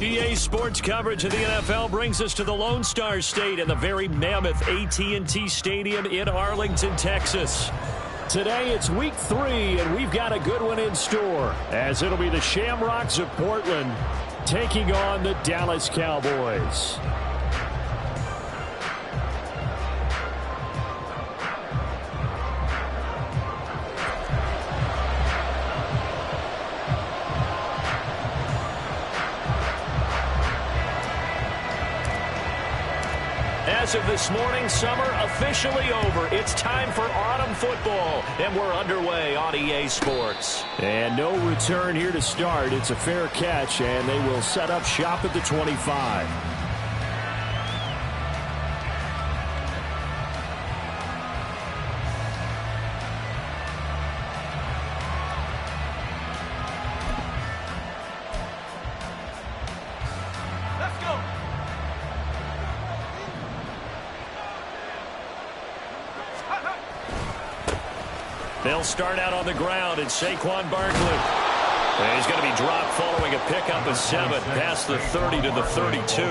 EA Sports coverage of the NFL brings us to the Lone Star State and the very mammoth AT&T Stadium in Arlington, Texas. Today it's week 3, and we've got a good one in store, as it'll be the Shamrocks of Portland taking on the Dallas Cowboys. As of this morning, summer officially over. It's time for autumn football, and we're underway on EA Sports. And no return here to start. It's a fair catch, and they will set up shop at the 25. They'll start out on the ground, and Saquon Barkley. And he's going to be dropped following a pickup of 7 past the 30 to the 32.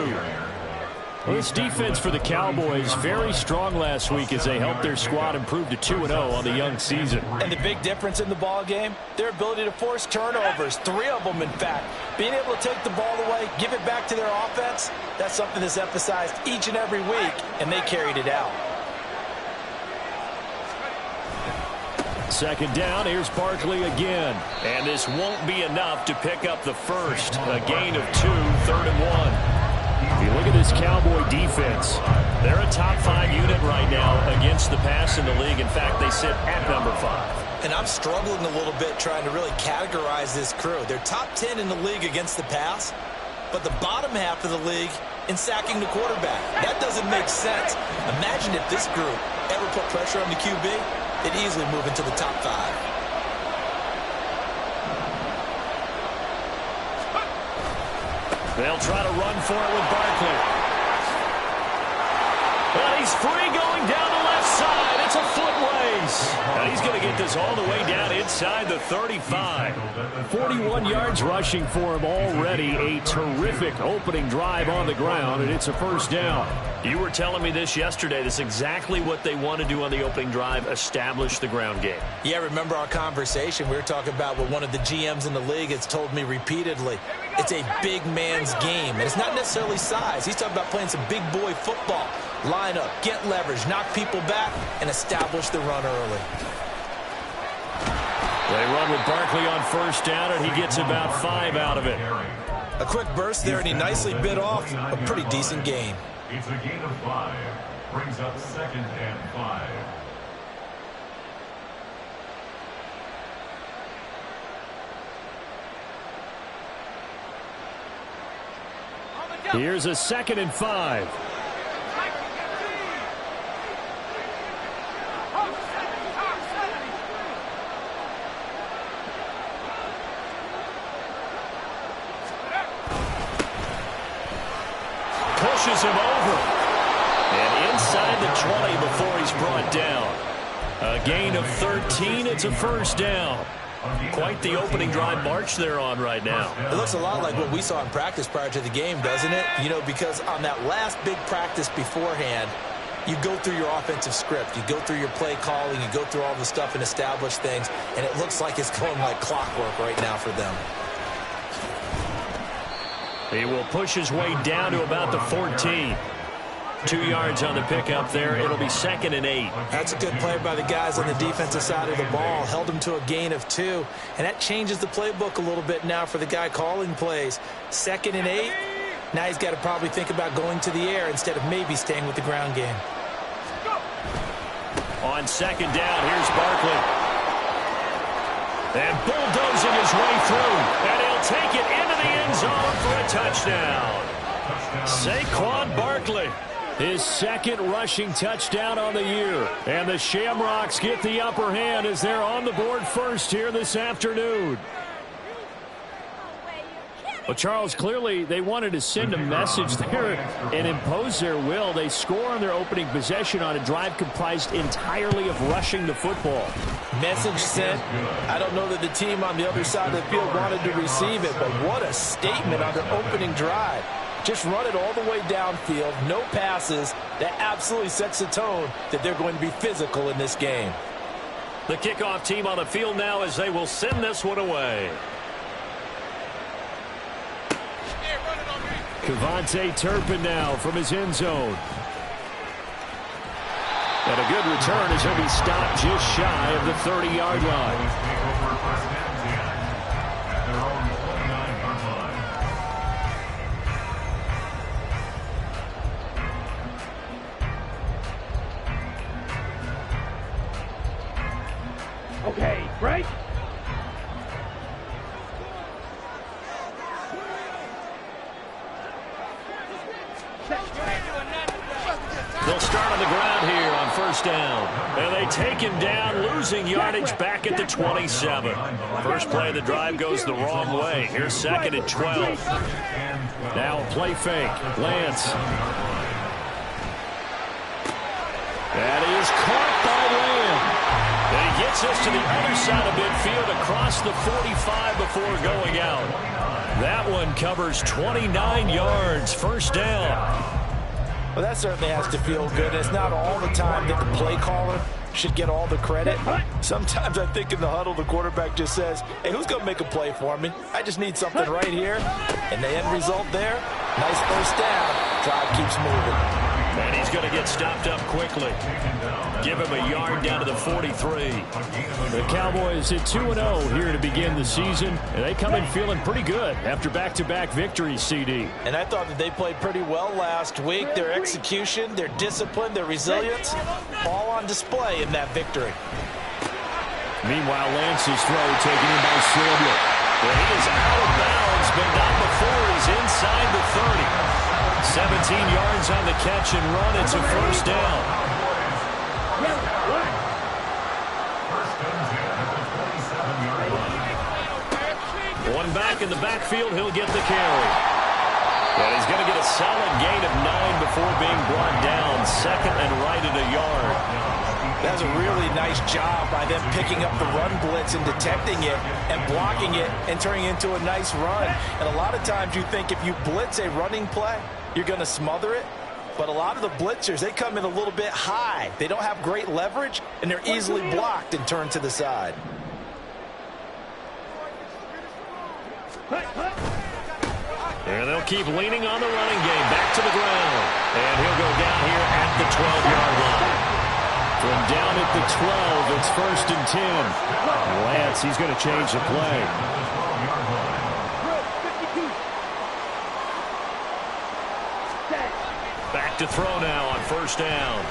Well, this defense for the Cowboys very strong last week as they helped their squad improve to 2-0 on the young season. And the big difference in the ball game, their ability to force turnovers, 3 of them in fact. Being able to take the ball away, give it back to their offense, that's something that's emphasized each and every week, and they carried it out. Second down, here's Barkley again. And this won't be enough to pick up the first. A gain of 2, 3rd and 1. If you look at this Cowboy defense, they're a top 5 unit right now against the pass in the league. In fact, they sit at number 5. And I'm struggling a little bit trying to really categorize this crew. They're top 10 in the league against the pass, but the bottom half of the league in sacking the quarterback. That doesn't make sense. Imagine if this group ever put pressure on the QB. It easily move into the top 5. They'll try to run for it with Barkley. Well, he's free going down the left side. It's a foot race. And he's going to get this all the way down inside inside the 35. 41 yards rushing for him already. A terrific opening drive on the ground, and it's a first down. You were telling me this yesterday. This is exactly what they want to do on the opening drive, establish the ground game. Yeah, remember our conversation. We were talking about what one of the GMs in the league has told me repeatedly. It's a big man's game, and it's not necessarily size. He's talking about playing some big boy football. Line up, get leverage, knock people back, and establish the run early. They run with Barkley on first down, and he gets about 5 out of it. A quick burst there, and he nicely bit off a pretty decent gain. It's a gain of 5. Brings up 2nd and 5. Here's a 2nd and 5. Pushes him over. And inside the 20 before he's brought down. A gain of 13. It's a first down. Quite the opening drive march they're on right now. It looks a lot like what we saw in practice prior to the game, doesn't it? You know, because on that last big practice beforehand, you go through your offensive script. You go through your play calling. You go through all the stuff and establish things. And it looks like it's going like clockwork right now for them. He will push his way down to about the 14. 2 yards on the pickup there. It'll be 2nd and 8. That's a good play by the guys on the defensive side of the ball. Held him to a gain of 2. And that changes the playbook a little bit now for the guy calling plays. 2nd and 8. Now he's got to probably think about going to the air instead of maybe staying with the ground game. On 2nd down, here's Barkley. And bulldozing his way through. And he'll take it into the end zone for a touchdown. Saquon Barkley, his 2nd rushing touchdown on the year. And the Shamrocks get the upper hand as they're on the board first here this afternoon. Well, Charles, clearly they wanted to send a message there and impose their will. They score on their opening possession on a drive comprised entirely of rushing the football. Message sent. I don't know that the team on the other side of the field wanted to receive it, but what a statement on their opening drive. Just run it all the way downfield, no passes. That absolutely sets the tone that they're going to be physical in this game. The kickoff team on the field now as they will send this one away. Kevontae Turpin now from his end zone. And a good return as he'll be stopped just shy of the 30-yard line. Okay, break. They'll start on the ground here on first down. And they take him down, losing yardage back at the 27. First play of the drive goes the wrong way. Here's 2nd and 12. Now a play fake. Lance. That is caught by Lamb. And he gets us to the other side of midfield across the 45 before going out. That one covers 29 yards. First down. Well, that certainly has to feel good. It's not all the time that the play caller should get all the credit. Sometimes I think in the huddle, the quarterback just says, hey, who's going to make a play for me? I just need something right here. And the end result there, nice first down. Drive keeps moving. And he's going to get stopped up quickly. Give him a yard down to the 43. The Cowboys at 2-0 here to begin the season. And they come in feeling pretty good after back-to-back victories, CD. And I thought that they played pretty well last week. Their execution, their discipline, their resilience, all on display in that victory. Meanwhile, Lance's throw taken in by Silva. Well, he is out of bounds, but not before he's inside the 30. 17 yards on the catch and run. It's a first down. One back in the backfield. He'll get the carry. And he's going to get a solid gain of 9 before being brought down. 2nd and right at a yard. That's a really nice job by them picking up the run blitz and detecting it and blocking it and turning it into a nice run. And a lot of times you think if you blitz a running play, you're going to smother it. But a lot of the blitzers, they come in a little bit high. They don't have great leverage, and they're easily blocked and turned to the side. And they'll keep leaning on the running game. Back to the ground. And he'll go down here at the 12-yard line. From down at the 12, it's 1st and 10. Lance, he's going to change the play. Back to throw now on 1st down.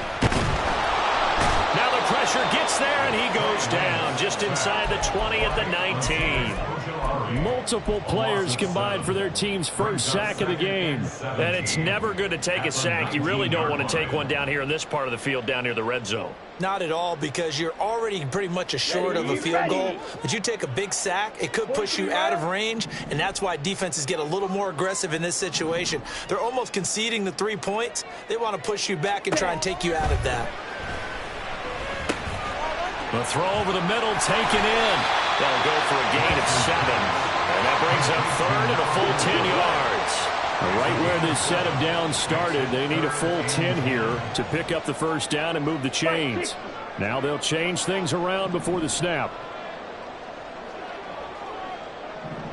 Now the pressure gets there, and he goes down just inside the 20 at the 19. Multiple players combined for their team's first sack of the game. And it's never good to take a sack. You really don't want to take one down here in this part of the field down near the red zone. Not at all, because you're already pretty much assured of a field goal. But you take a big sack, it could push you out of range, and that's why defenses get a little more aggressive in this situation. They're almost conceding the 3 points. They want to push you back and try and take you out of that. The throw over the middle, taken in. They'll go for a gain of 7. And that brings up 3rd and a full 10 yards. Right where this set of downs started, they need a full 10 here to pick up the 1st down and move the chains. Now they'll change things around before the snap.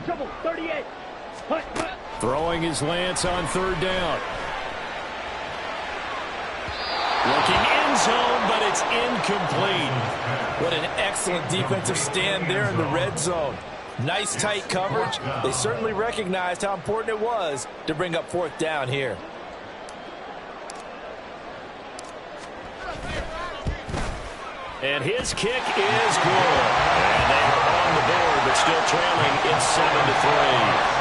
Trouble, 38. Throwing his Lance on 3rd down. Looking end zone, but it's incomplete. What an excellent defensive stand there in the red zone. Nice tight coverage. They certainly recognized how important it was to bring up 4th down here. And his kick is good. And they are on the board, but still trailing. It's 7-3.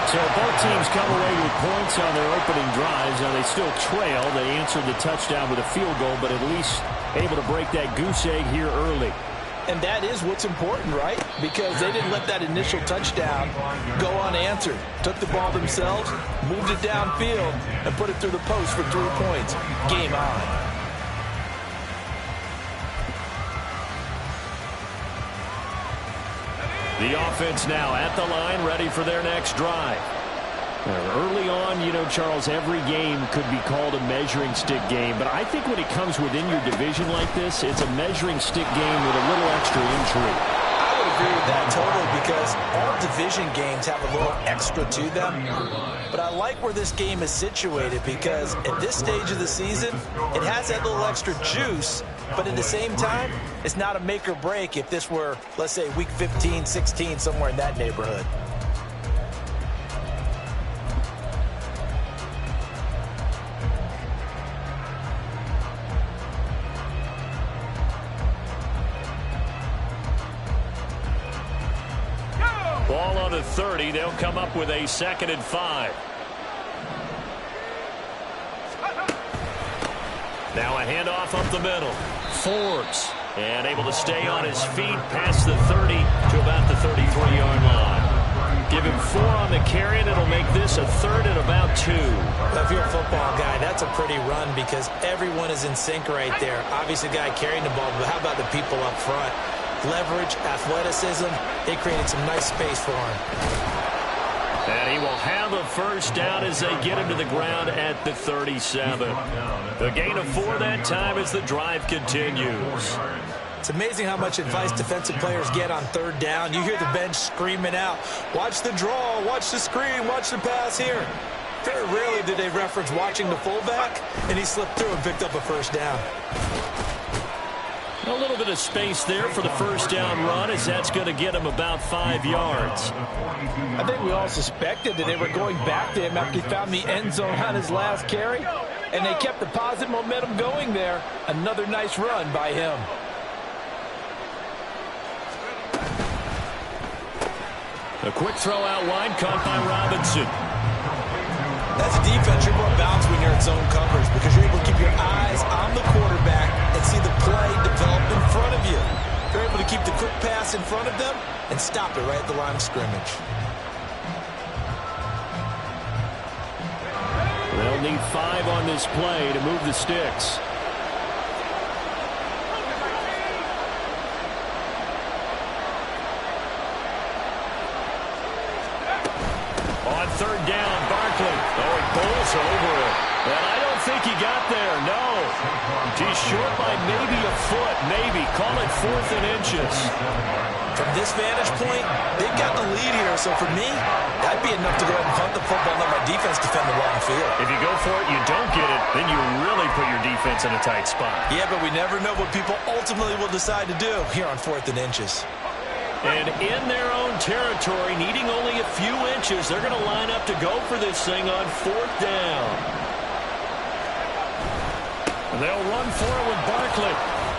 So both teams come away with points on their opening drives. Now they still trail. They answered the touchdown with a field goal, but at least able to break that goose egg here early. And that is what's important, right? Because they didn't let that initial touchdown go unanswered. Took the ball themselves, moved it downfield, and put it through the post for 3 points. Game on. The offense now at the line, ready for their next drive. Early on, you know, Charles, every game could be called a measuring stick game. But I think when it comes within your division like this, it's a measuring stick game with a little extra intrigue. I would agree with that totally, because all division games have a little extra to them. But I like where this game is situated, because at this stage of the season, it has that little extra juice. But at the same time, it's not a make or break if this were, let's say, week 15, 16, somewhere in that neighborhood. Ball on the 30. They'll come up with a 2nd and 5. Now a handoff up the middle. Forbes. And able to stay on his feet past the 30 to about the 33-yard line. Give him 4 on the carry, and it'll make this a 3rd and about 2. Now, if you're a football guy, that's a pretty run, because everyone is in sync right there. Obviously, the guy carrying the ball, but how about the people up front? Leverage, athleticism, they created some nice space for him. And he will have a 1st down as they get him to the ground at the 37. The gain of 4 that time as the drive continues. It's amazing how much advice defensive players get on 3rd down. You hear the bench screaming out, watch the draw, watch the screen, watch the pass here. Very rarely do they reference watching the fullback, and he slipped through and picked up a 1st down. A little bit of space there for the 1st down run, as that's going to get him about 5 yards. I think we all suspected that they were going back to him after he found the end zone on his last carry, and they kept the positive momentum going there. Another nice run by him. A quick throw out wide, caught by Robinson. That's a defense you're more balanced when you're in zone coverage, because you're able to keep your eyes on the quarterback and see the play develop in front of you. You're able to keep the quick pass in front of them and stop it right at the line of scrimmage. They'll need 5 on this play to move the sticks. third down. Barkley. Oh, he pulls over it. And I don't think he got there. No. He's short by maybe a foot. Maybe. Call it 4th and inches. From this vantage point, they've got the lead here. So for me, that'd be enough to go ahead and punt the football and let my defense defend the long field. If you go for it, you don't get it, then you really put your defense in a tight spot. Yeah, but we never know what people ultimately will decide to do here on 4th and inches. And in their own territory, needing only a few inches, they're going to line up to go for this thing on 4th down. And they'll run for it with Barkley.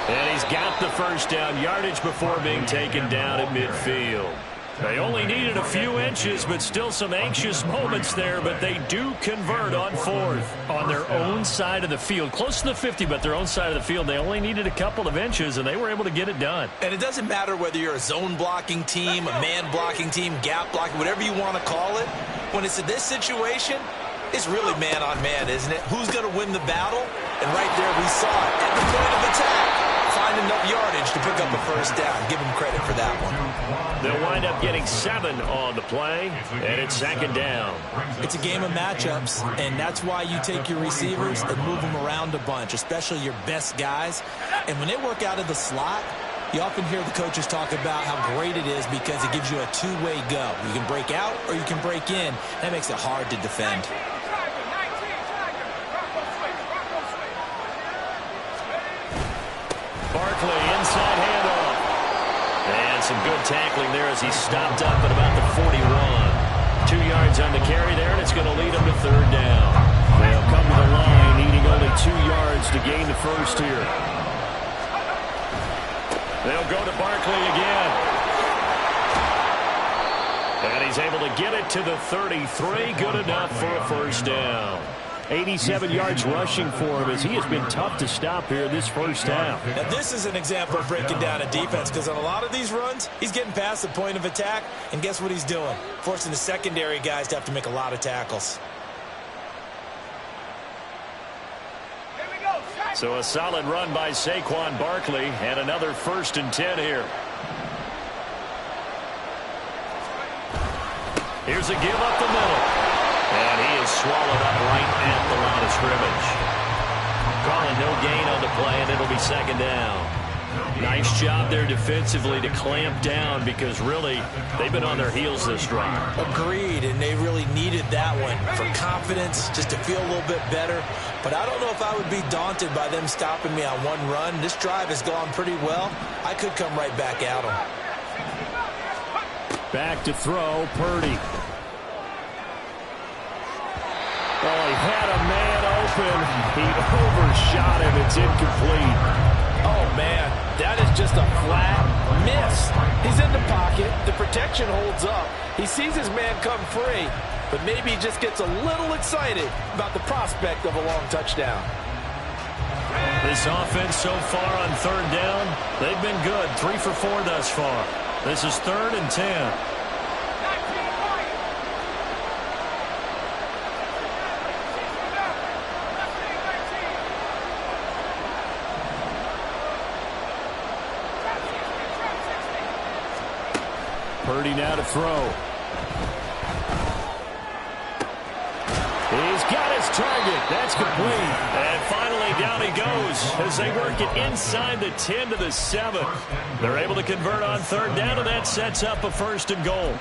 And he's got the first down yardage before being taken down at midfield. They only needed a few inches, but still some anxious moments there. But they do convert on 4th on their own side of the field. Close to the 50, but their own side of the field. They only needed a couple of inches, and they were able to get it done. And it doesn't matter whether you're a zone blocking team, a man blocking team, gap blocking, whatever you want to call it. When it's in this situation, it's really man on man, isn't it? Who's going to win the battle? And right there we saw it at the point of attack. Find enough yardage to pick up a first down. Give him credit for that one. They'll wind up getting 7 on the play, and it's 2nd down. It's a game of matchups, and that's why you take your receivers and move them around a bunch, especially your best guys. And when they work out of the slot, you often hear the coaches talk about how great it is because it gives you a two-way go. You can break out or you can break in. That makes it hard to defend. Barkley, inside handoff. And some good tackling there as he stopped up at about the 41. 2 yards on the carry there, and it's going to lead him to 3rd down. They'll come to the line, needing only 2 yards to gain the first here. They'll go to Barkley again. And he's able to get it to the 33. Good enough for a first down. 87 yards rushing for him as he has been tough to stop here this first half. Now this is an example of breaking down a defense because on a lot of these runs, he's getting past the point of attack, and guess what he's doing? Forcing the secondary guys to have to make a lot of tackles. So a solid run by Saquon Barkley and another 1st and 10 here. Here's a give up the middle. And he is swallowed up right at the line of scrimmage. Calling no gain on the play, and it'll be 2nd down. Nice job there defensively to clamp down because really they've been on their heels this drive. Agreed, and they really needed that one for confidence, just to feel a little bit better. But I don't know if I would be daunted by them stopping me on one run. This drive has gone pretty well. I could come right back at them. Back to throw, Purdy. Oh, he had a man open. He overshot him. It's incomplete. Oh, man, that is just a flat miss. He's in the pocket. The protection holds up. He sees his man come free, but maybe he just gets a little excited about the prospect of a long touchdown. This offense so far on 3rd down, they've been good. 3 for 4 thus far. This is 3rd and 10. Purdy now to throw. He's got his target. That's complete. And finally down he goes as they work it inside the 10 to the 7. They're able to convert on 3rd down, and that sets up a 1st and goal.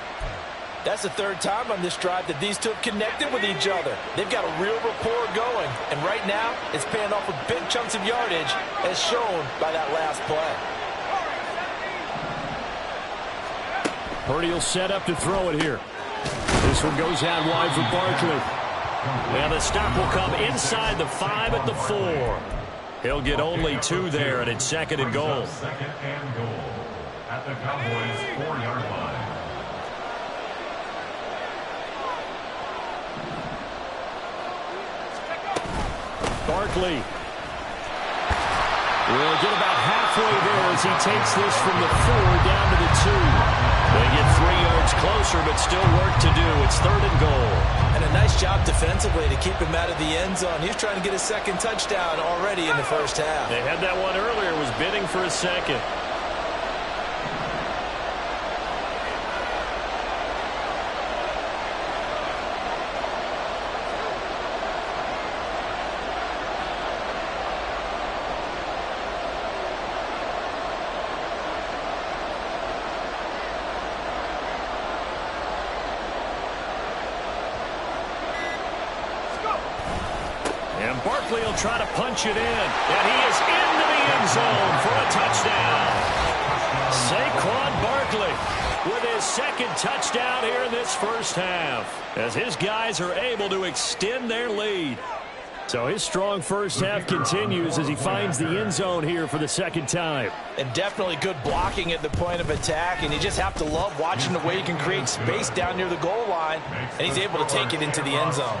That's the 3rd time on this drive that these two have connected with each other. They've got a real rapport going, and right now it's paying off with big chunks of yardage as shown by that last play. Purdy will set up to throw it here. This one goes out wide for Barkley. And the stop will come inside the 5 at the 4. He'll get only 2 there, and it's 2nd and goal. 2nd and goal at the Cowboys' 4-yard line. Barkley will get about halfway there as he takes this from the 4 down to the 2. They get 3 yards closer, but still work to do. It's 3rd and goal. And a nice job defensively to keep him out of the end zone. He's trying to get a 2nd touchdown already in the first half. They had that one earlier, was bidding for a 2nd. Barkley will try to punch it in. And he is into the end zone for a touchdown. Saquon Barkley with his second touchdown here in this first half, as his guys are able to extend their lead. So his strong first half continues as he finds the end zone here for the second time. And definitely good blocking at the point of attack, and you just have to love watching the way he can create space down near the goal line, and he's able to take it into the end zone.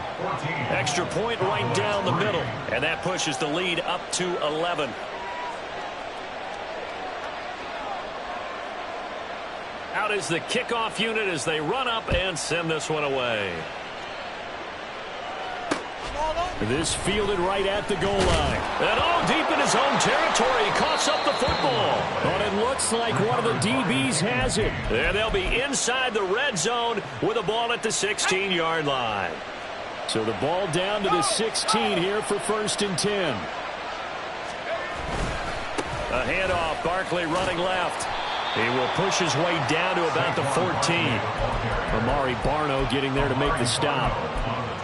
Extra point right down the middle, and that pushes the lead up to 11. Out is the kickoff unit as they run up and send this one away. This fielded right at the goal line. And all deep in his own territory. He coughs up the football. But it looks like one of the DBs has it. And they'll be inside the red zone with the ball at the 16-yard line. So the ball down to the 16 here for 1st and 10. A handoff. Barkley running left. He will push his way down to about the 14. Amari Barno getting there to make the stop.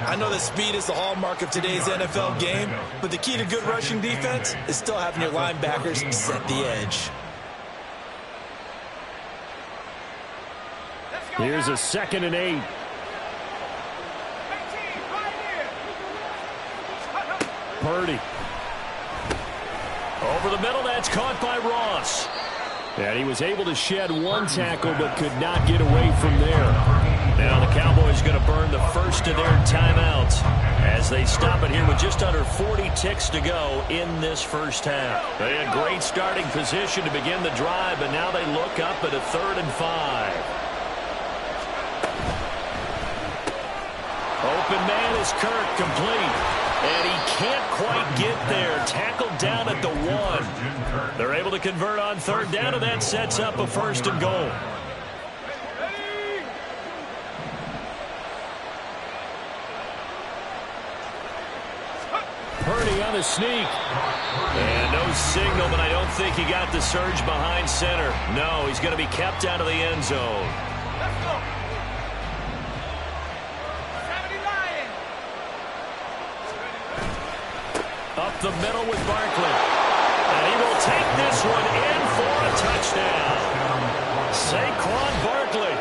I know that speed is the hallmark of today's NFL game, but the key to good rushing defense is still having your linebackers set the edge. Here's a 2nd and 8. Purdy. Over the middle, that's caught by Ross. And he was able to shed one tackle but could not get away from there. Now the Cowboys going to burn the first of their timeouts as they stop it here with just under 40 ticks to go in this first half. They had great starting position to begin the drive, but now they look up at a 3rd and 5. Open man is Kirk, complete. And he can't quite get there. Tackled down at the 1. They're able to convert on 3rd down, and that sets up a 1st and goal. Purdy on the sneak. And no signal, but I don't think he got the surge behind center. No, he's going to be kept out of the end zone. Up the middle with Barkley. And he will take this one in for a touchdown. Saquon Barkley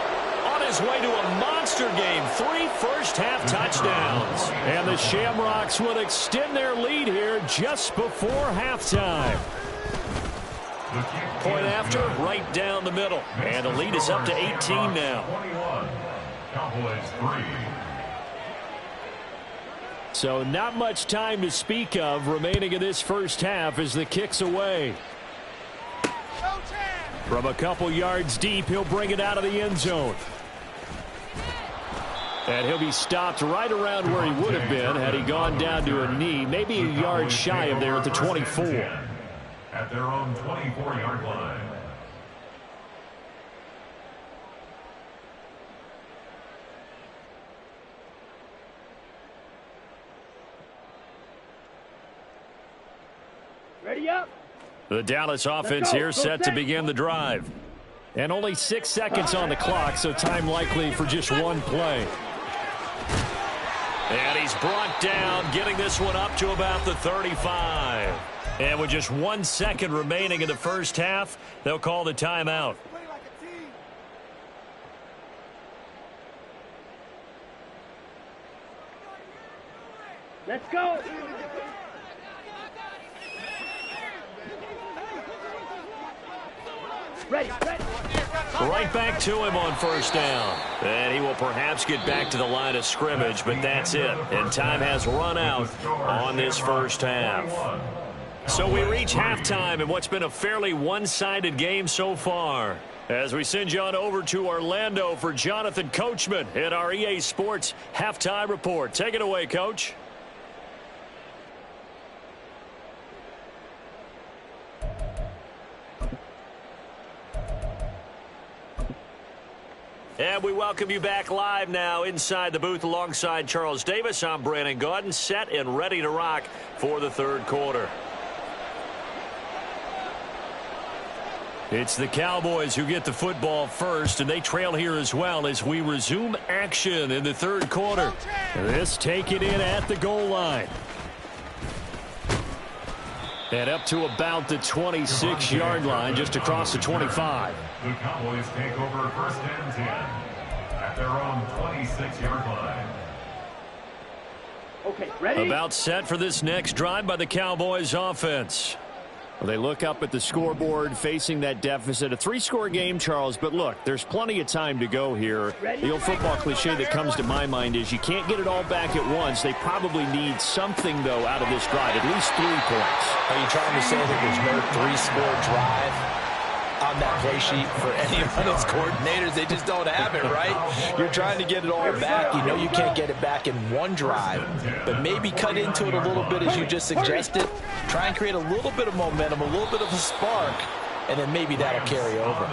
on his way to a monster game. 3 first-half touchdowns. And the Shamrocks will extend their lead here just before halftime. Point after, right down the middle. And the lead is up to 18 now. Cowboys 3. So not much time to speak of remaining in this first half as the kick's away. From a couple yards deep, he'll bring it out of the end zone. And he'll be stopped right around where he would have been had he gone down to a knee, maybe a yard shy of there at the 24. At their own 24-yard line. Ready up. The Dallas offense here set to begin the drive. And only 6 seconds on the clock, so time likely for just one play. And he's brought down, getting this one up to about the 35. And with just 1 second remaining in the first half, they'll call the timeout. Let's go. Ready. Right back to him on 1st down. And he will perhaps get back to the line of scrimmage, but that's it. And time has run out on this first half. So we reach halftime in what's been a fairly one-sided game so far. As we send you on over to Orlando for Jonathan Coachman in our EA Sports Halftime Report. Take it away, Coach. And we welcome you back live now inside the booth alongside Charles Davis. I'm Brandon Gaudin, set and ready to rock for the 3rd quarter. It's the Cowboys who get the football first, and they trail here as well as we resume action in the 3rd quarter. This taken in at the goal line. And up to about the 26-yard line, just across the 25. The Cowboys take over 1st and 10 at their own 26-yard line. Okay, ready? About set for this next drive by the Cowboys offense. Well, they look up at the scoreboard facing that deficit. A 3-score game, Charles, but look, there's plenty of time to go here. The old football cliche that comes to my mind is you can't get it all back at once. They probably need something, though, out of this drive, at least 3 points. Are you trying to say that there's no 3-score drive on that play sheet for any of its coordinators? They just don't have it, right? You're trying to get it all back. You know you can't get it back in one drive, but maybe cut into it a little bit as you just suggested. Try and create a little bit of momentum, a little bit of a spark, and then maybe that'll carry over.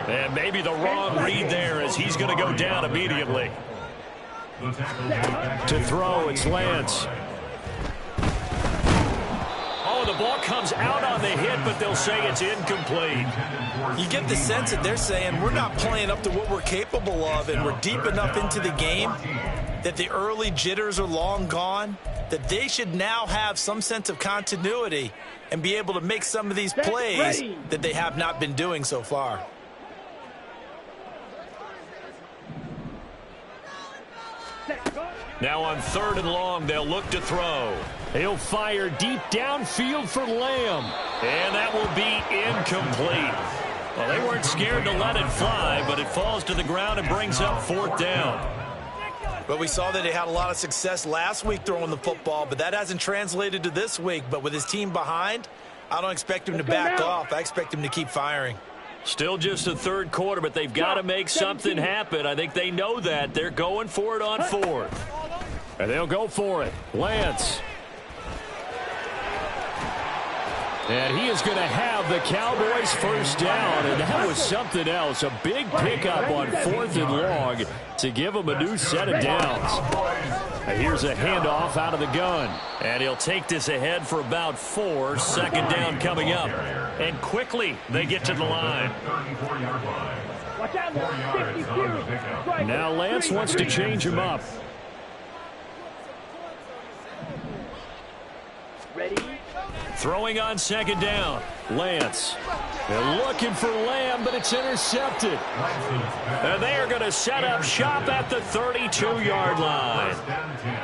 And maybe the wrong read there as he's going to go down immediately. To throw, it's Lance. Oh, the ball comes out on the hit, but they'll say it's incomplete. You get the sense that they're saying we're not playing up to what we're capable of, and we're deep enough into the game that the early jitters are long gone, that they should now have some sense of continuity and be able to make some of these plays that they have not been doing so far. Now on 3rd and long, they'll look to throw. He'll fire deep downfield for Lamb. And that will be incomplete. Well, they weren't scared to let it fly, but it falls to the ground and brings up 4th down. But we saw that he had a lot of success last week throwing the football, but that hasn't translated to this week. But with his team behind, I don't expect him to back off. I expect him to keep firing. Still just the 3rd quarter, but they've got to make something happen. I think they know that. They're going for it on 4th. And they'll go for it. Lance. And he is going to have the Cowboys 1st down, and that was something else. A big pickup on 4th and long to give them a new set of downs. And here's a handoff out of the gun. And he'll take this ahead for about 4. 2nd down coming up. And quickly they get to the line. Now Lance wants to change him up. Ready? Throwing on 2nd down. Lance. They're looking for Lamb, but it's intercepted. And they are going to set up shop at the 32-yard line.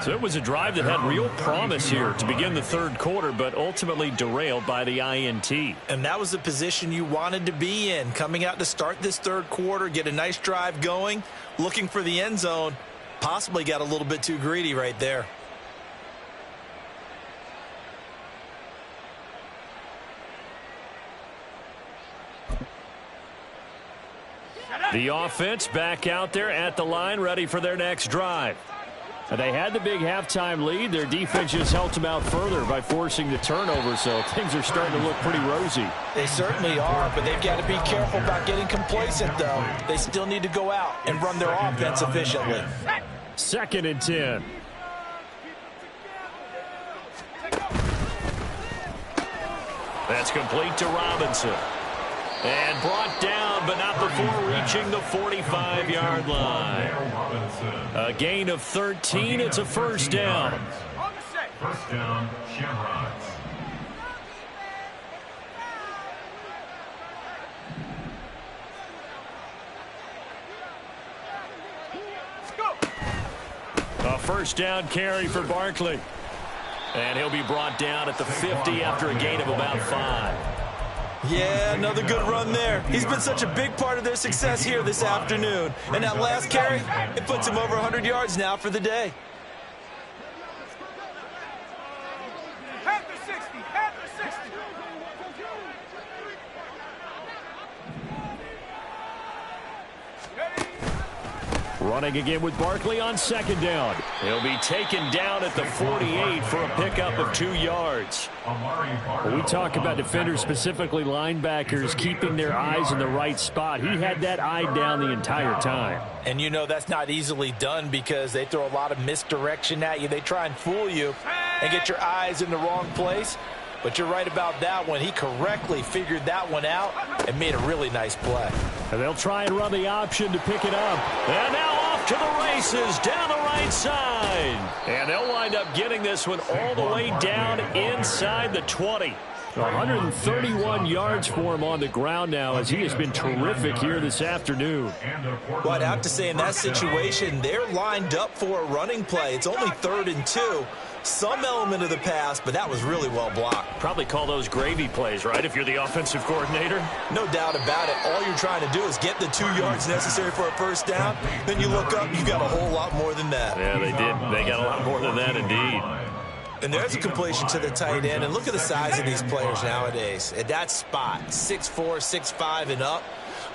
So it was a drive that had real promise here to begin the 3rd quarter, but ultimately derailed by the INT. And that was the position you wanted to be in, coming out to start this 3rd quarter, get a nice drive going, looking for the end zone. Possibly got a little bit too greedy right there. The offense back out there at the line, ready for their next drive. They had the big halftime lead. Their defense just helped them out further by forcing the turnover, so things are starting to look pretty rosy. They certainly are, but they've got to be careful about getting complacent, though. They still need to go out and run their offense efficiently. 2nd and 10. That's complete to Robinson. And brought down, but not before reaching the 45-yard line. A gain of 13. It's a 1st down. 1st down, Shamrocks. A 1st down carry for Barkley. And he'll be brought down at the 50 after a gain of about 5. Yeah, another good run there. He's been such a big part of their success here this afternoon. And that last carry, it puts him over 100 yards now for the day. Running again with Barkley on 2nd down. He'll be taken down at the 48 for a pickup of 2 yards. When we talk about defenders, specifically linebackers, keeping their eyes in the right spot, he had that eye down the entire time. And you know that's not easily done because they throw a lot of misdirection at you. They try and fool you and get your eyes in the wrong place. But you're right about that one. He correctly figured that one out and made a really nice play. And they'll try and run the option to pick it up. And now off to the races down the right side. And they'll wind up getting this one all the way down inside the 20. 131 yards for him on the ground now, as he has been terrific here this afternoon. Well, I'd have to say in that situation, they're lined up for a running play. It's only 3rd and 2. Some element of the pass, but that was really well blocked. Probably call those gravy plays, right, if you're the offensive coordinator? No doubt about it. All you're trying to do is get the 2 yards necessary for a first down. Then you look up, you got a whole lot more than that. Yeah, they did. They got a lot more than that, indeed. And there's a completion to the tight end. And look at the size of these players nowadays. At that spot, 6'4", 6'5", and up.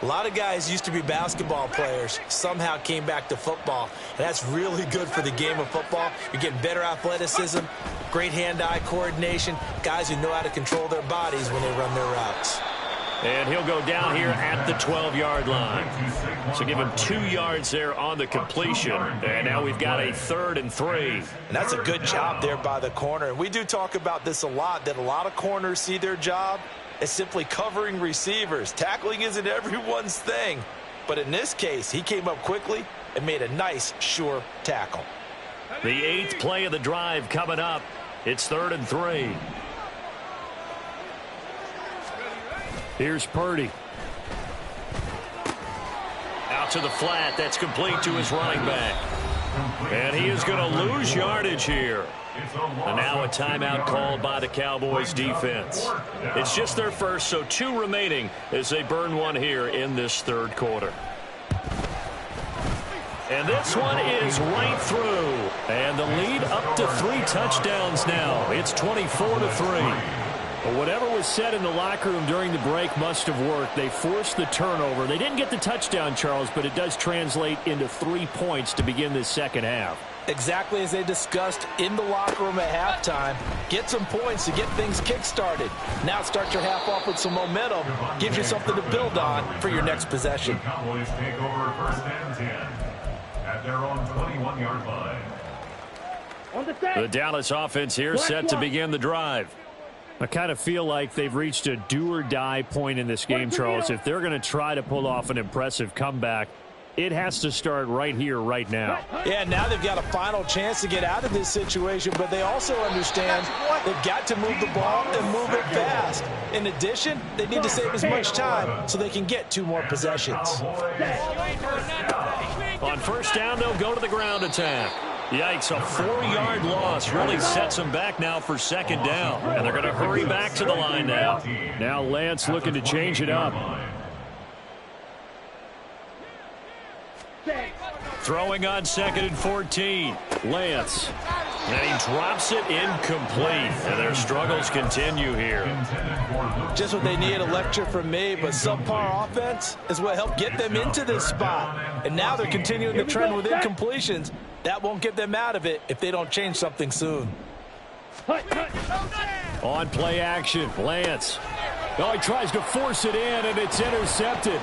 A lot of guys used to be basketball players, somehow came back to football. And that's really good for the game of football. You're getting better athleticism, great hand-eye coordination, guys who know how to control their bodies when they run their routes. And he'll go down here at the 12-yard line. So give him 2 yards there on the completion. And now we've got a 3rd and 3. And that's a good job there by the corner. And we do talk about this a lot, that a lot of corners see their job as simply covering receivers. Tackling isn't everyone's thing. But in this case, he came up quickly and made a nice, sure tackle. The 8th play of the drive coming up. It's 3rd and 3. Here's Purdy. Out to the flat. That's complete to his running back. And he is going to lose yardage here. And now a timeout called by the Cowboys defense. It's just their first, so 2 remaining as they burn one here in this 3rd quarter. And this one is right through. And the lead up to 3 touchdowns now. It's 24-3. But whatever was said in the locker room during the break must have worked. They forced the turnover. They didn't get the touchdown, Charles, but it does translate into 3 points to begin this second half. Exactly as they discussed in the locker room at halftime. Get some points to get things kick-started. Now start your half off with some momentum. Gives you something to build on for your next possession. The Cowboys take over 1st and 10 at their own 21-yard line. The Dallas offense here set to begin the drive. I kind of feel like they've reached a do-or-die point in this game, Charles. If they're going to try to pull off an impressive comeback, it has to start right here, right now. Yeah, now they've got a final chance to get out of this situation, but they also understand they've got to move the ball and move it fast. In addition, they need to save as much time so they can get 2 more possessions. On first down, they'll go to the ground attack. Yikes, a 4-yard loss really sets them back now for 2nd down. And they're going to hurry back to the line now. Now Lance looking to change it up. Throwing on 2nd and 14. Lance. And he drops it incomplete. And their struggles continue here. Just what they need, a lecture from me, but subpar offense is what helped get them into this spot. And now they're continuing the trend with incompletions. That won't get them out of it if they don't change something soon. On play action, Lance. Oh, he tries to force it in, and it's intercepted.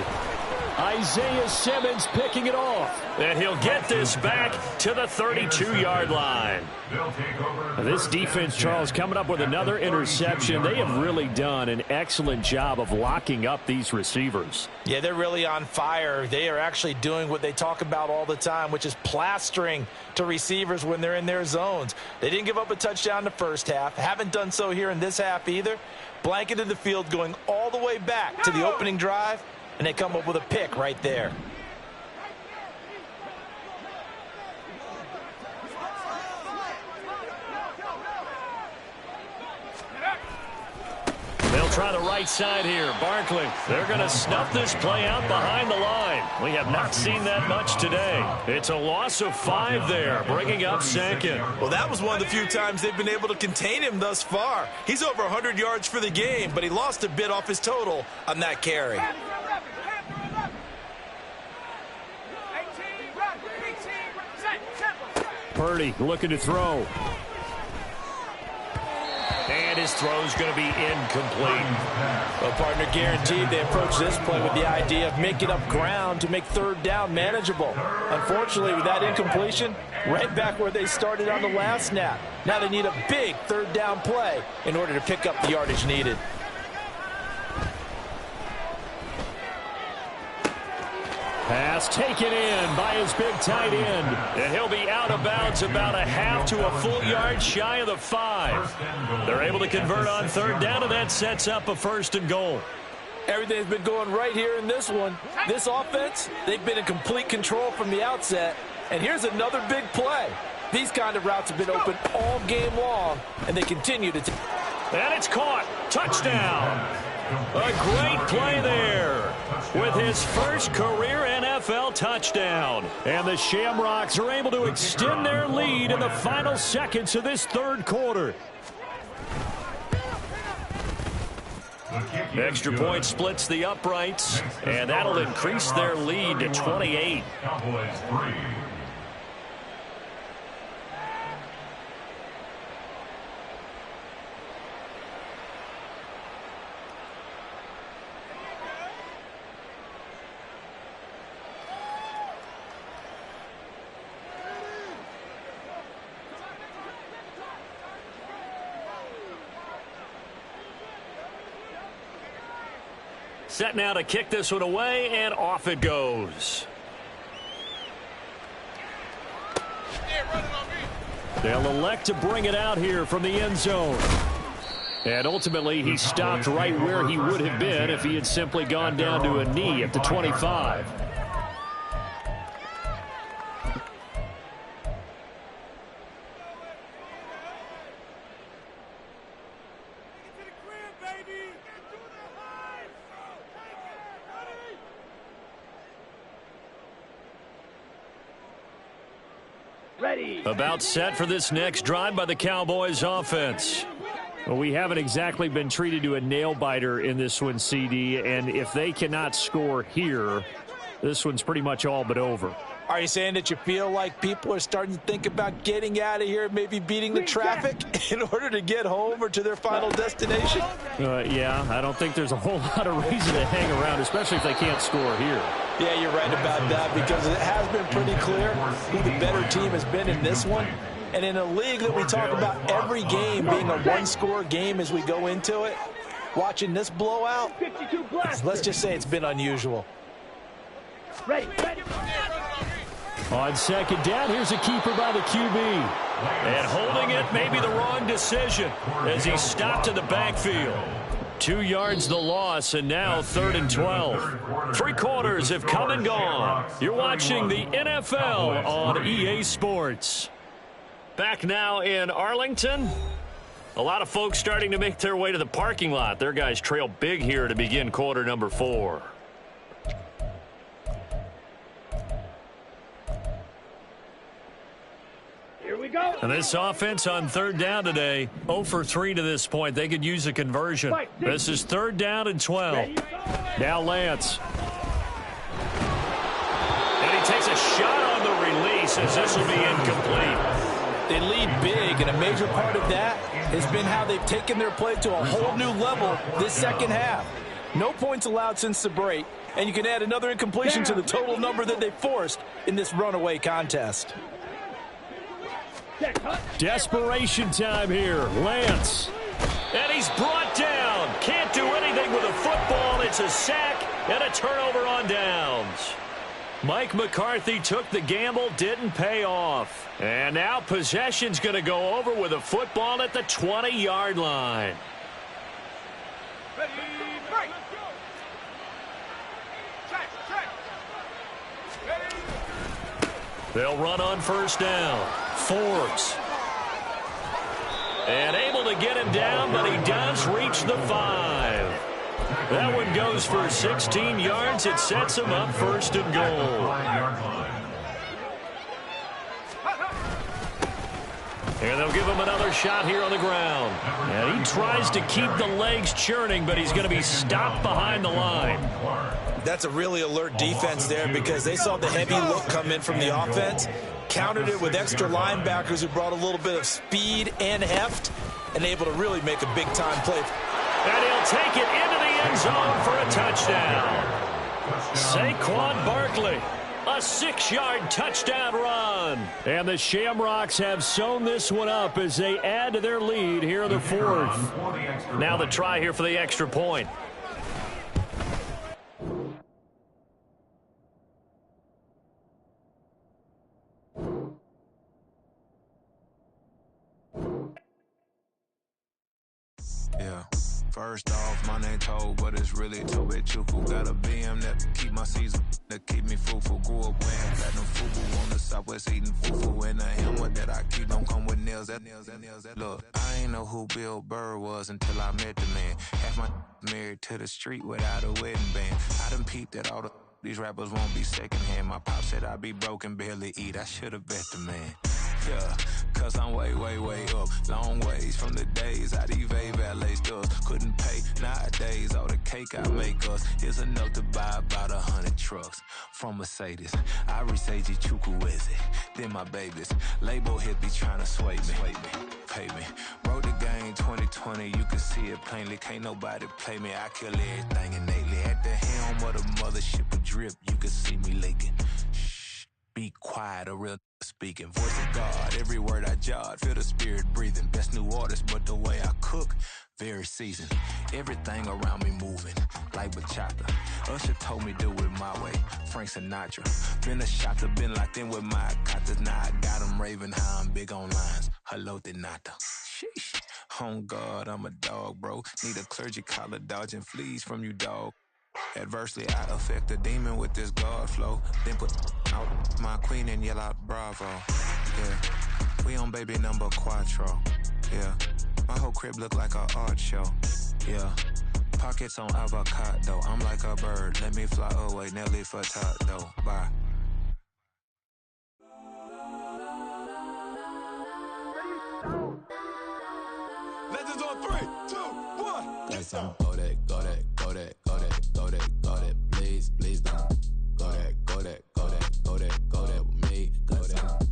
Isaiah Simmons picking it off. And he'll get this back to the 32-yard line. This defense, Charles, coming up with another interception. They have really done an excellent job of locking up these receivers. Yeah, they're really on fire. They are actually doing what they talk about all the time, which is plastering to receivers when they're in their zones. They didn't give up a touchdown in the first half. Haven't done so here in this half either. Blanketed the field going all the way back to the opening drive. And they come up with a pick right there. They'll try the right side here. Barkley, they're going to snuff this play out behind the line. We have not seen that much today. It's a loss of 5 there, bringing up 2nd. Well, that was one of the few times they've been able to contain him thus far. He's over 100 yards for the game, but he lost a bit off his total on that carry. Purdy looking to throw. And his throw's going to be incomplete. Well, partner, guaranteed they approach this play with the idea of making up ground to make 3rd down manageable. Unfortunately, with that incompletion, right back where they started on the last snap. Now they need a big 3rd down play in order to pick up the yardage needed. Pass taken in by his big tight end. And he'll be out of bounds about a half to a full yard shy of the 5. They're able to convert on third down, and that sets up a 1st and goal. Everything's been going right here in this one. This offense, they've been in complete control from the outset. And here's another big play. These kind of routes have been open all game long, and they continue to. And it's caught. Touchdown. A great play there with his first career NFL touchdown. And the Shamrocks are able to extend their lead in the final seconds of this third quarter. Extra point splits the uprights, and that'll increase their lead to 28. Cowboys 3. Set now to kick this one away, and off it goes. They'll elect to bring it out here from the end zone. And ultimately, he stopped right where he would have been if he had simply gone down to a knee at the 25. About set for this next drive by the Cowboys offense. Well, we haven't exactly been treated to a nail-biter in this one, CD, and if they cannot score here, this one's pretty much all but over. Are you saying that you feel like people are starting to think about getting out of here, maybe beating the traffic in order to get home or to their final destination? Yeah, I don't think there's a whole lot of reason to hang around, especially if they can't score here. Yeah, you're right about that, because it has been pretty clear who the better team has been in this one. And in a league that we talk about every game being a one-score game as we go into it, watching this blowout, let's just say it's been unusual. Ready. On second down, here's a keeper by the QB. And holding it may be the wrong decision as he stopped in the backfield. 2 yards the loss, and now 3rd and 12. 3 quarters have come and gone. You're watching the NFL on EA Sports. Back now in Arlington. A lot of folks starting to make their way to the parking lot. Their guys trail big here to begin quarter number 4. Here we go. And this offense on third down today, 0 for 3 to this point. They could use a conversion. This is 3rd down and 12. Now Lance. And he takes a shot on the release as this will be incomplete. They lead big, and a major part of that has been how they've taken their play to a whole new level this second half. No points allowed since the break, and you can add another incompletion to the total number that they forced in this runaway contest. Desperation time here. Lance. And he's brought down. Can't do anything with a football. It's a sack and a turnover on downs. Mike McCarthy took the gamble, didn't pay off. And now possession's going to go over with a football at the 20-yard line. Ready, break. They'll run on first down. Forbes. And able to get him down, but he does reach the 5. That one goes for 16 yards. It sets him up 1st and goal. And they'll give him another shot here on the ground. And he tries to keep the legs churning, but he's going to be stopped behind the line. That's a really alert defense there because they saw the heavy look come in from the offense, countered it with extra linebackers who brought a little bit of speed and heft, and able to really make a big-time play. And he'll take it into the end zone for a touchdown. Saquon Barkley, a 6-yard touchdown run. And the Shamrocks have sewn this one up as they add to their lead here in the 4th. Now the try here for the extra point. First off, my name told, but it's really Tobe Chuku. Got a BM that keep my season, that keep me fufu. Grew up wearing platinum fubu on the Southwest eating fufu. And a helmet that I keep don't come with nails. Look, I ain't know who Bill Burr was until I met the man. Half my married to the street without a wedding band. I done peeped that all these rappers won't be secondhand. My pop said I'd be broken, barely eat. I should've bet the man. Yeah, cause I'm way, way, way up. Long ways from the days I evade valet stores. Couldn't pay nowadays. All the cake I make us is enough to buy about 100 trucks from Mercedes. I research Chukwueze, then my babies. Label hit be trying to sway me. Pay me. Wrote the game 2020, you can see it plainly. Can't nobody play me. I kill everything innately. At the helm of the mothership of drip, you can see me leaking. Shh, be quiet, a real speaking. Voice of God, every word I jot. Feel the spirit breathing. Best new artist, but the way I cook, very seasoned. Everything around me moving, like bachata. Usher told me do it my way. Frank Sinatra. Been a shotter, been locked in with my katas. Now I got them raving how I'm big on lines. Hello, Denata. Sheesh. On God, I'm a dog, bro. Need a clergy collar dodging fleas from you, dog. Adversely, I affect a demon with this God flow. Then put out my queen and yell out bravo. Yeah, we on baby number quattro. Yeah, my whole crib look like a art show. Yeah, pockets on avocado. I'm like a bird, let me fly away. Nelly Furtado, bye. Legends on 3, 2, 1. That's on go that. Please don't go that with me. Go that.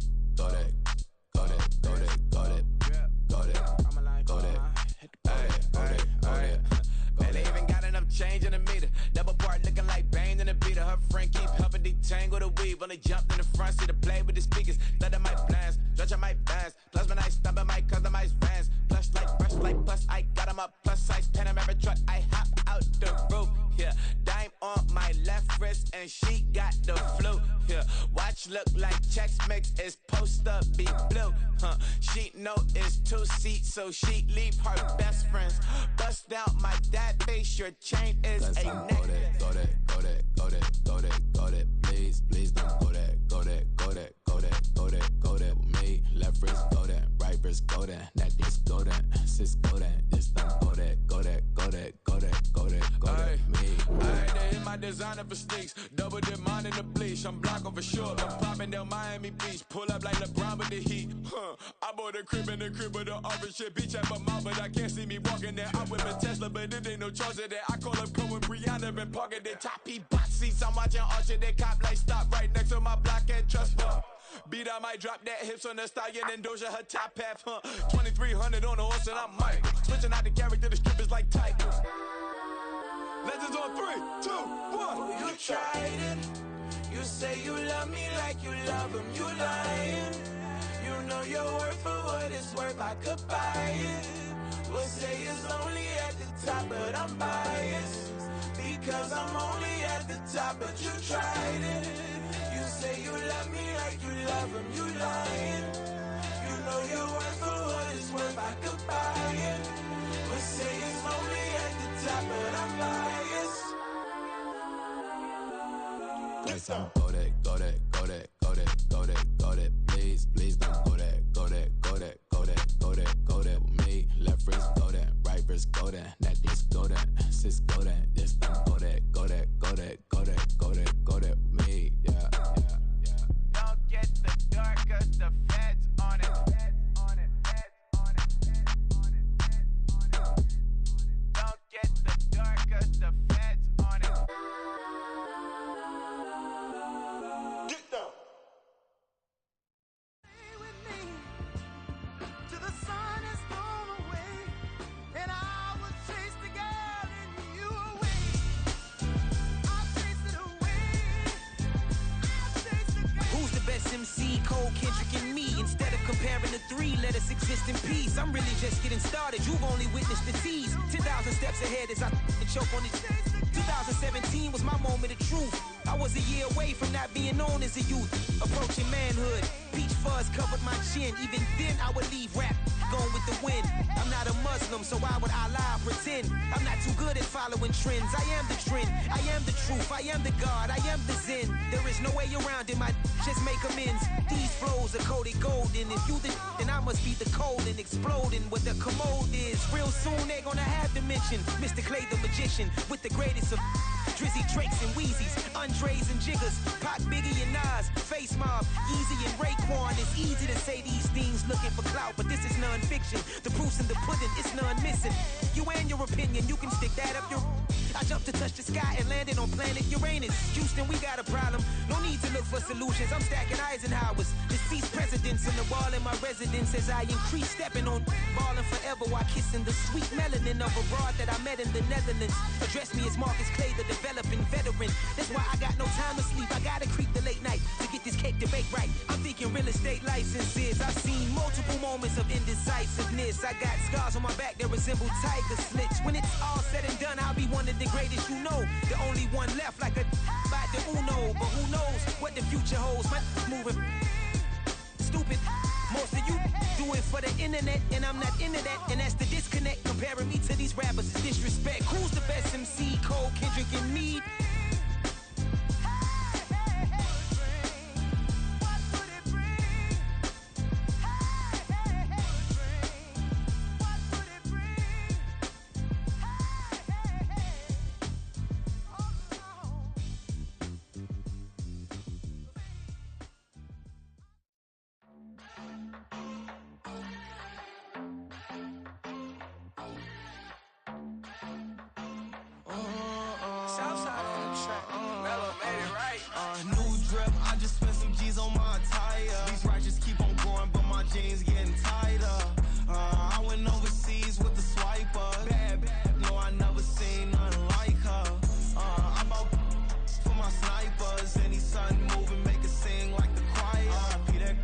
Man, they even got enough change in the meter. Double part looking like Bane in the beater. Her friend keep helping detangle the weave. When they jumped in the front seat to play with the speakers. Let my plans, stretch on my bands. Plus when I stumble, my customized vans. Plush like brush like plus, I got them up. Plus size Panamera truck, I hop out the roof. Yeah, dime on my left wrist and she got the flu. Yeah, watch look like Chex Mix is post up be blue. She know it's 2 seats, so she leave her best friends. Bust out my dad face, your chain is a neck. Go that. Please don't go that with me. Left wrist go that, right wrist go that, necklace go that, sis go that, this don't go that. Me. I had to hit my designer for sneaks, double dip mine in the bleach. I'm block over short, I'm popping down Miami Beach, pull up like LeBron with the heat. I bought a crib in the crib with the orange shit, beach at my mouth, but I can't see me walking there. I whip a Tesla, but it ain't no charge of that. I call up Cohen Brianna and parking the top box seats. I'm watching Archer, they cop like stop right next to my block and trust me. Beat, I might drop that hips on the stallion and Doja her top half, 2300 on the horse and I'm Mike. Switching out the character, the strippers like Tigers. Legends on 3, 2, 1. You tried it. You say you love me like you love him. You lying. You know your worth for what it's worth. I could buy it. We'll say it's only at the top, but I'm biased because I'm only at the top. But you tried it. You say you love me like you love him. You lying. You know your worth for what it's worth. I could buy it. We'll say it's only at the top, but I'm biased. That's on go that. Please don't go that with me. Left wrist go that, right wrist go that, necklace go that, sis go that, this don't go that with me. Yeah. Don't get the dark 'cause the feds on it. Don't get the dark 'cause the feds on it. Get down. Stay with me till the sun is gone away, and I will chase the girl in you away. I'll chase it away. I'll chase the girl. Who's the best MC? Cole, Kendrick, and me. Instead of comparing the three, let us exist in peace. I'm really just getting started. You've only witnessed the tease. 10,000 steps ahead as I choke on these. 2017 was my moment of truth. I was a year away from not being known as a youth. Approaching manhood. Peach fuzz covered my chin. Even then I would leave rap. going with the wind. I'm not a Muslim, so why would I lie, pretend? I'm not too good at following trends. I am the trend, I am the truth, I am the God, I am the Zen. There is no way around it, just make amends. These flows are coated golden. If you the then I must be the cold and exploding. What the commode is, real soon they're gonna have to mention Mr. Clay the magician with the greatest of Drizzy, Drakes, and Wheezies, Andres and Jiggers, Pac, Biggie, and Nas, Face Mob, Yeezy, and Raekwon. It's easy to say these things looking for clout, but this is non-fiction. The proof's in the pudding, it's none missing. You and your opinion, you can stick that up your... I jumped to touch the sky and landed on planet Uranus. Houston, we got a problem. No need to look for solutions. I'm stacking Eisenhowers. Deceased presidents in the wall in my residence as I increase stepping on ballin' forever while kissing the sweet melanin of a broad that I met in the Netherlands. Address me as Marcus Clay, the developing veteran. That's why I got no time to sleep. I gotta creep the late night to get this cake debate right. I'm thinking real estate licenses. I've seen multiple moments of indecisiveness. I got scars on my back that resemble tiger slits. When it's all said and done, I'll be one of the greatest you know. The only one left like a by the Uno. But who knows what the future holds? My moving stupid. Most of you do it for the internet, and I'm not into that. And that's the disconnect. Comparing me to these rappers is disrespect. Who's the best MC? Cole, Kendrick, and Meade? New drip, I just spent some G's on my attire. These righteous keep on growing, but my jeans getting tighter. I went overseas with the swiper. Bad, no, I never seen nothing like her. I bought for my snipers. Any son moving, make it sing like the choir. Peter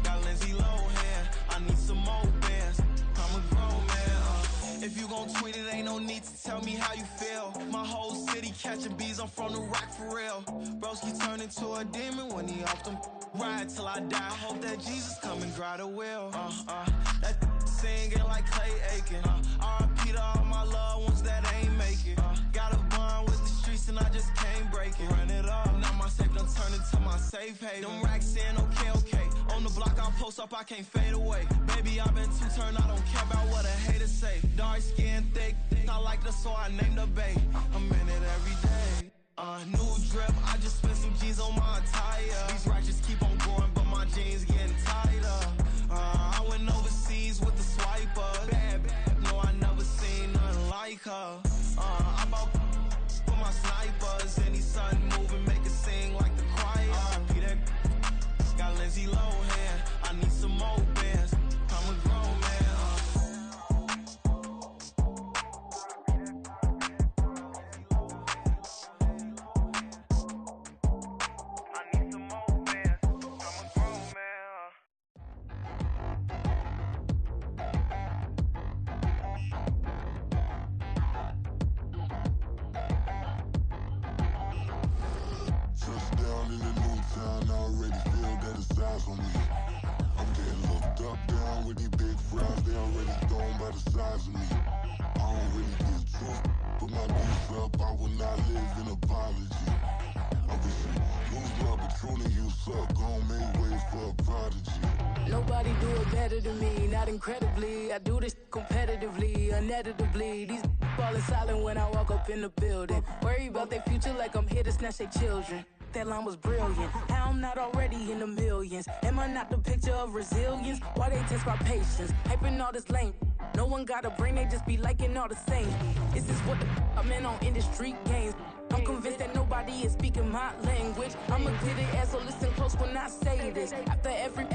got Lindsay Lohan. I need some more bands. I'm a grown man. If you gon' tweet it, ain't no need to tell me how you feel. My whole city catching bees, I'm from the rock for real. Broski turned into a demon when he off them. Ride till I die, hope that Jesus come and dry the wheel. That singing like Clay Aiken. R.I.P. to all my loved ones that ain't make it. Got a bond with the streets and I just can't break it. Run it up, now my safe done turned into my safe haven. Them racks in, okay. On the block I post up, I can't fade away. Baby, I've been too turned, I don't care about what a hater say. Dark skin, thick, I like the so I named the bae. I'm in it every day. New drip, I just spent some G's on my attire. These righteous keep on growing, but my jeans getting tighter. I went overseas with the swiper. Bad, no, I never seen nothing like her. I bought for my snipers. Any son moving, make it sing like the choir. Peter got Lindsay Lohan. I need some more bands. I'm a grown man. Nobody do it better than me, not incredibly. I do this competitively, uneditably. These falling silent when I walk up in the building. Worry about their future like I'm here to snatch their children. That line was brilliant. How I'm not already in the millions? Am I not the picture of resilience? Why they test my patience? Hyping all this lame. No one got a brain, they just be liking all the same. This is what the I'm in on industry games. I'm convinced that nobody is speaking my language. I'm a good ass, so listen close when I say this. After every